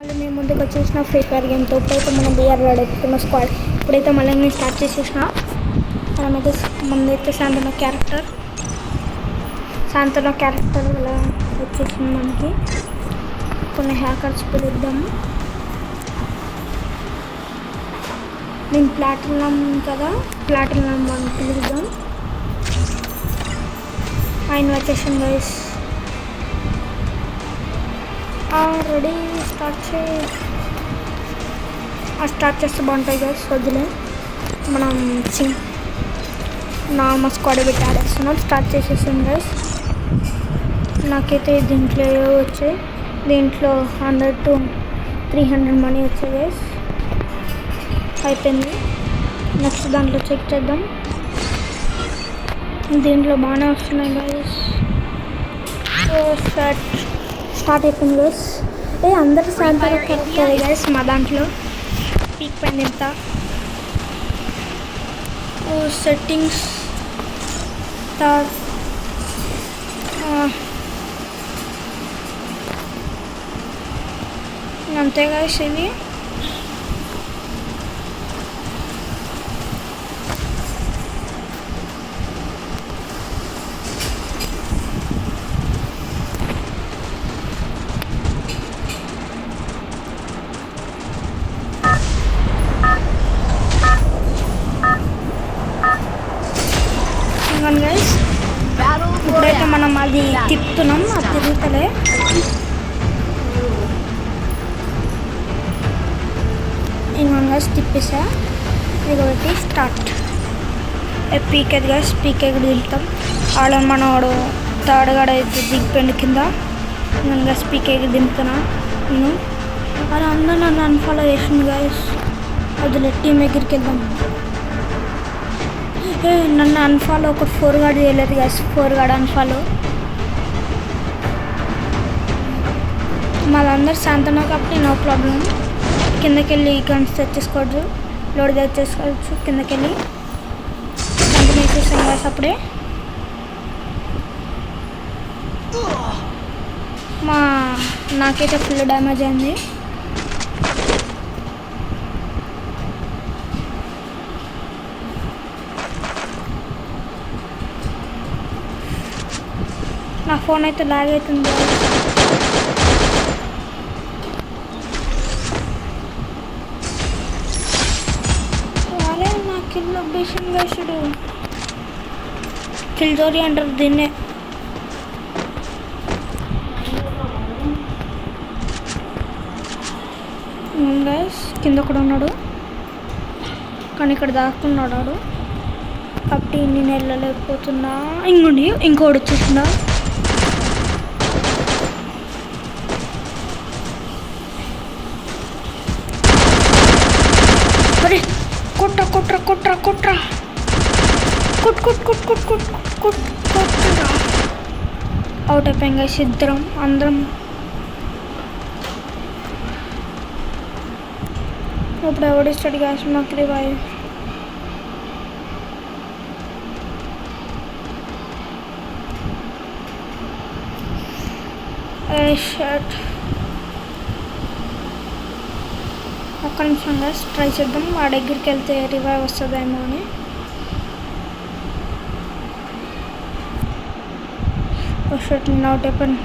మళ్ళీ మేము ముందుకు వచ్చేసిన ఫ్రీ ఫైర్ గేమ్తో ఇప్పుడైతే మనం బిఆర్ ఆడుతున్న స్క్వాడ్. ఇప్పుడైతే మళ్ళీ నేను స్టార్ట్ చేసేసిన. మనమైతే శాంతన క్యారెక్టర్ అలా వచ్చేసింది మనకి. కొన్ని హ్యాకర్స్ పిలుద్దాము. నేను ప్లాటినం కదా, ప్లాటినం అని పిలుద్దాం. ఆయన వచ్చేసింది గైస్. రెడీ స్టార్ట్ చేస్తే బాగుంటాయి గైస్. వద్దులే, మనం నార్మల్ స్క్వాడ్ పెట్టి ఆడేస్తున్నాం. స్టార్ట్ చేసేసాం గైస్. నాకైతే దీంట్లో వచ్చాయి, దీంట్లో 100 to 300 మనీ వచ్చాయి గైస్. అయిపోయింది. నెక్స్ట్ దాంట్లో చెక్ చేద్దాం. దీంట్లో బాగానే వస్తున్నాయి గైస్. స్టార్ట్ అయిపోయింది గైస్. అందరూ శాంతన కరెక్ట్ గైస్. మా దాంట్లో పీక్ పైన ఎంత సెట్టింగ్స్ అంతే గైస్. ఇవి గైస్. ఇప్పుడైతే మనం అది తిప్పుతున్నాం, అది తిరుగుతలే. ఇంకొక గైస్ తిప్పేసా. ఇది ఒకటి స్టార్ట్. పీకేది గైస్, పీకే కూడా దిగుతాం. మనవాడు తాడుగాడ అయితే దిగిపోయింది కింద. ఇంకొక గైస్ పీకేకి దింపుతున్నా నేను. అది అందరూ నన్ను అన్ఫాలో చేసింది గైస్. వదిలే, టీం దగ్గరికి వెళ్దాం. నన్ను అన్ఫాలో ఒక 4 గార్డ్ చేయలేదు గైస్. 4 gourd unfollow. వాళ్ళందరూ శాంతన కాబట్టి నో ప్రాబ్లం. కిందకి వెళ్ళి గన్స్ తెచ్చేసుకోవచ్చు, లోడ్ తెచ్చేసుకోవచ్చు. కిందకి వెళ్ళి కంటిన్యూ చేసాం గైస్. అప్పుడే నాకైతే ఫుల్ డ్యామేజ్ అయింది. నా ఫోన్ అయితే లాగ్ అవుతుంది. అరే నా కిల్ లొకేషన్ వేసుడు కిల్ జోరీ అంటారు దీన్నే. గైస్ కింద కూడా ఉన్నాడు, కానీ ఇక్కడ దాక్కున్నాడు కాబట్టి నేను వెళ్ళలేకపోతున్నా. ఇంకోటి వచ్చేసిందా. అరే కొట్రా కొట్రా కొట్రా కొట్రా కొట్రా. అవుట్ అయిపోయాం గైస్. అందరం ఇప్పుడు ఎవడిస్తాడు గ్యాస్ మాకు రివైవ్. షర్ట్ ఒక్క నిమిషం గ్యాస్ ట్రై చేద్దాం. ఆ దగ్గరికి వెళ్తే రివైవ్ వస్తుందేమో అని. షర్ట్ నేను అవుట్ అయిపోయాను.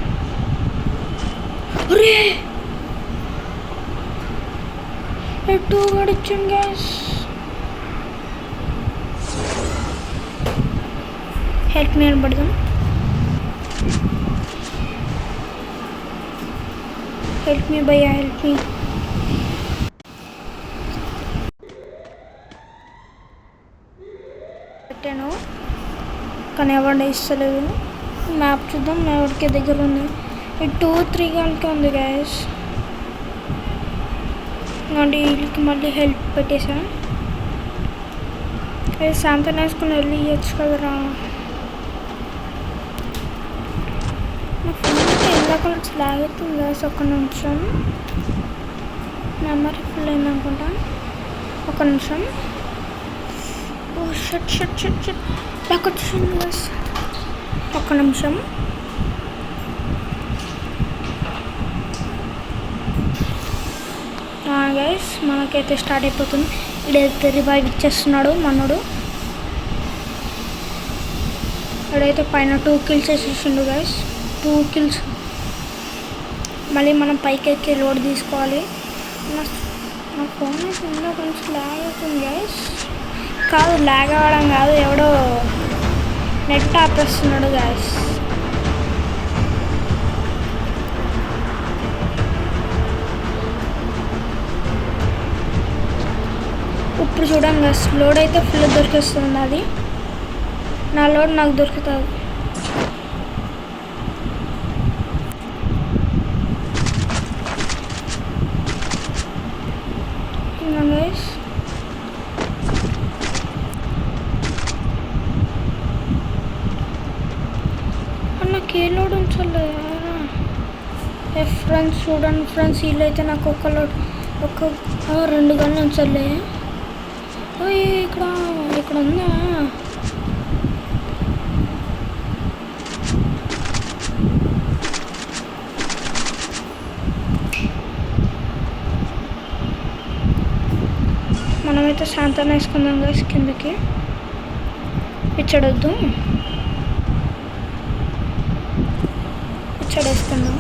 ఎటు గడిచాను గ్యాస్. హెల్ప్ నిలబడదాం. హెల్ప్ మీ భయ్యా, హెల్ప్ మీ. పెట్టాను కానీ ఎవరిని ఇస్తలేదు. మ్యాప్ చూద్దాం, ఎవరికి దగ్గర ఉంది. 2-3 గంటలకే ఉంది గ్యాస్. వీళ్ళకి మళ్ళీ హెల్ప్ పెట్టేసా. శాంతం వేసుకుని వెళ్ళి ఇవ్వచ్చు కదరా. నా ఫోన్ అయితే ఇందాక లాగ్ అవుతుంది గ్యాస్. ఒక్క నిమిషం, మెమరీ ఫుల్ అయింది అనుకుంటా. ఒక నిమిషం. షట్ బ్యాక్ వచ్చేసింది గ్యాస్. ఒక్క నిమిషం. గైస్ మనకైతే స్టార్ట్ అయిపోతుంది. ఇక్కడైతే రివైవ్ ఇచ్చేస్తున్నాడు మనోడు. ఇక్కడైతే పైన 2 kills వేసేసిండు గైస్. 2 kills. మళ్ళీ మనం పైకి ఎక్కి లోడ్ తీసుకోవాలి. నా ఫోన్ అయితే కొంచెం ల్యాగ్ అవుతుంది గైస్. కాదు ల్యాగ్ అవ్వడం కాదు, ఎవడో నెట్ ఆపేస్తున్నాడు గైస్. ఇప్పుడు చూడండి గైస్, లోడ్ అయితే ఫుల్ దొరికేస్తుంది. అది నా లోడ్ నాకు దొరుకుతుంది. గైస్ నాకు ఏ లోడ్ ఉంచలే. ఫ్రెండ్స్ చూడండి ఫ్రెండ్స్, వీళ్ళు అయితే నాకు ఒక లోడ్ 2 గన్లు ఉంచలే. ఇక్కడ ఉందా? మనమైతే శాంతాన్ని వేసుకుందాం గైస్. కిందకి పిచ్చడొద్దు, పిచ్చడేసుకుందాం.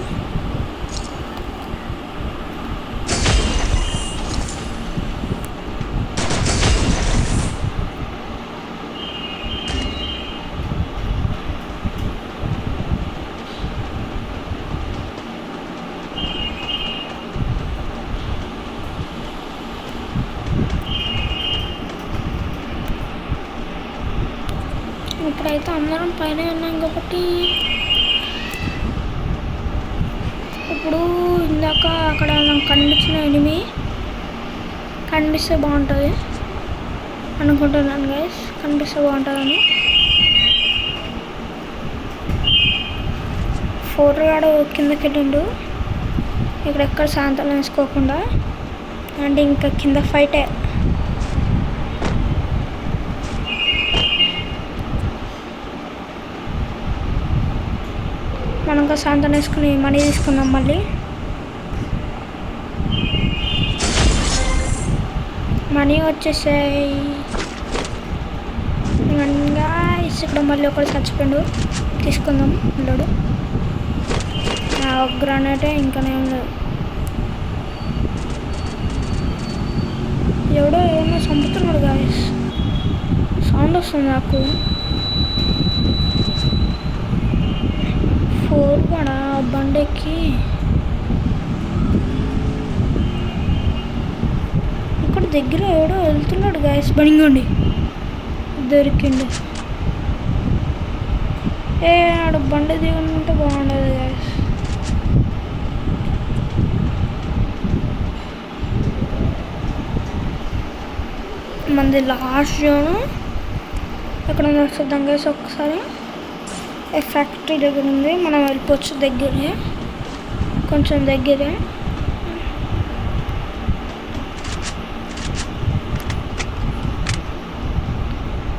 ఇప్పుడైతే అందరం పైన ఉన్నాం కాబట్టి ఇప్పుడు ఇందాక అక్కడ నాకు కనిపించిన ఎనిమి కనిపిస్తే బాగుంటుంది అనుకుంటున్నాను గైస్. కనిపిస్తే బాగుంటుందని 4 గాడు కిందకి వెళ్ళిండు. ఇక్కడెక్కడ శాంతం వేసుకోకుండా అంటే ఇంకా కింద ఫైటే. మనం ఇంకా శాంతం వేసుకుని మనీ తీసుకుందాం. మళ్ళీ మనీ వచ్చేసాయి. ఇక్కడ మళ్ళీ ఒకటి చచ్చిపోయిండు, తీసుకుందాం. ఉండడు ఒక గ్రానైటే ఇంకానే ఉండదు. ఎవడో ఏమో చంపుతున్నాడు గాయస్, సౌండ్ వస్తుంది నాకు. 4 కూడా బండెక్కి ఇక్కడ దగ్గర ఎవడో వెళ్తున్నాడు గాయస్. బండిగోండి దొరికిండు. ఆడ బండి దిగుంటే బాగుండదు గాయస్. మనది లాస్ట్ జోను. ఎక్కడ చూద్దాం గైస్ ఒకసారి. ఫ్యాక్టరీ దగ్గర ఉంది, మనం వెళ్ళిపోవచ్చు. దగ్గరే, కొంచెం దగ్గరే.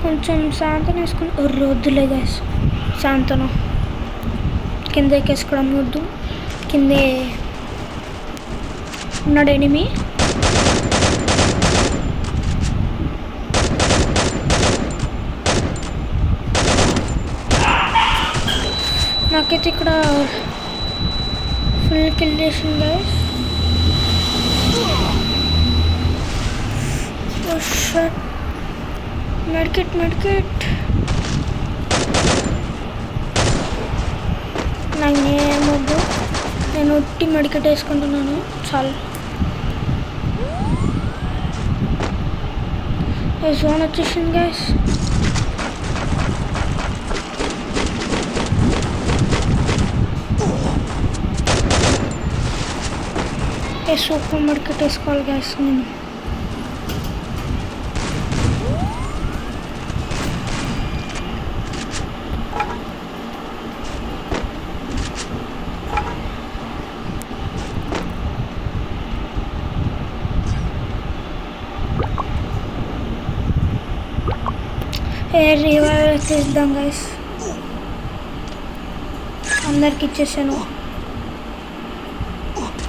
కొంచెం శాంతం వేసుకుని వద్దులే గైస్. శాంతనం కింద ఎక్కేసుకోవడం వద్దు. కిందే ఉన్నాడు ఎనిమి. నాకైతే ఇక్కడ ఫుల్ కిల్ చేసింది గైస్. మెడికెట్ నాకు ఏమొద్దు, నేను ఒట్టి మెడికెట్ వేసుకుంటున్నాను చాలు. జోన్ వచ్చేసింది గైస్. సూపర్ మెడికెట్ వేసుకోవాలి గ్యాస్. నేను రివైవ్ చేద్దాం గైస్. అందరికి ఇచ్చేసాను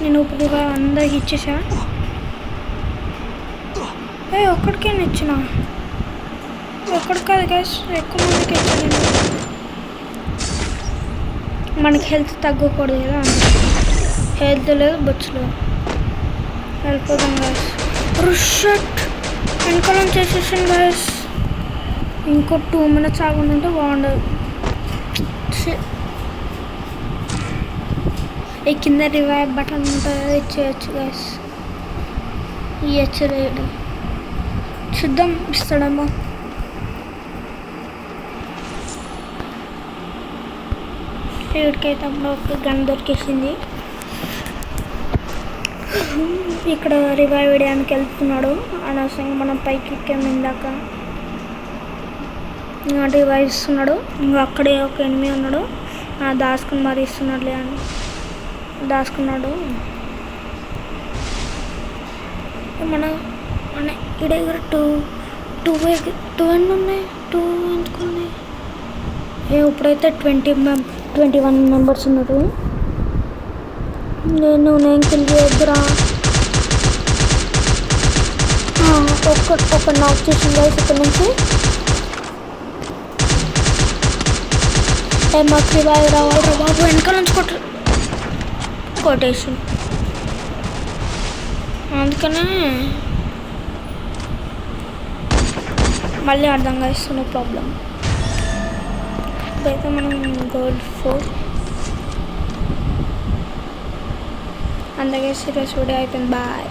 నేను. ఇప్పుడు అందరికి ఇచ్చేసా. ఒక్కడికే ఇచ్చిన, ఒక్కడికి కాదు గ్యాస్, ఎక్కువ మందికి ఇచ్చాను. మనకి హెల్త్ తగ్గకూడదు కదా, హెల్త్ లేదు బొచ్చులో వెళ్ళిపోతాం గ్యాస్. రుషట్ వెనకాలం చేసేసాను గ్యాస్. ఇంకో 2 minutes ఆగుంటే బాగుండదు. ఈ కింద రివైవ్ బటన్ ఉంటుంది, ఇచ్చేయచ్చు గ్యాస్. ఇవ్వచ్చు రేడు, చూద్దాం ఇస్తాడేమో. వీడికైతే అప్పుడు ఒక గన్ దొరికేసింది. ఇక్కడ రివైవ్ వేయడానికి వెళ్తున్నాడు అనవసరంగా, మనం పైకి ఎక్కాము ఇందాక. రివైవ్ ఇస్తున్నాడు. ఇంకా అక్కడే ఒక ఎనిమిది ఉన్నాడు, దాచుకుని మరి ఇస్తున్నాడులే అని దాచుకున్నాడు. మన మన ఇక్కడ దగ్గర టూ ఎన్ని ఉన్నాయి, 2 ఎందుకున్నాయి. ఇప్పుడైతే 21 మెంబర్స్ ఉన్నారు. నేను కిల్ చేయొద్దురా. ఒక నాక్ చేసిన గైస్ ఇక్కడ నుంచి. మాకు రివైవ్ రావాలి బాబు, వెనకాల నుంచి కొటేషన్. అందుకనే మళ్ళీ అర్థం కాదు, నో ప్రాబ్లం. ఇప్పుడైతే మనం గోల్డ్ 4 అందుకే సీరియస్ వీడియో అయిపోయింది. బాయ్.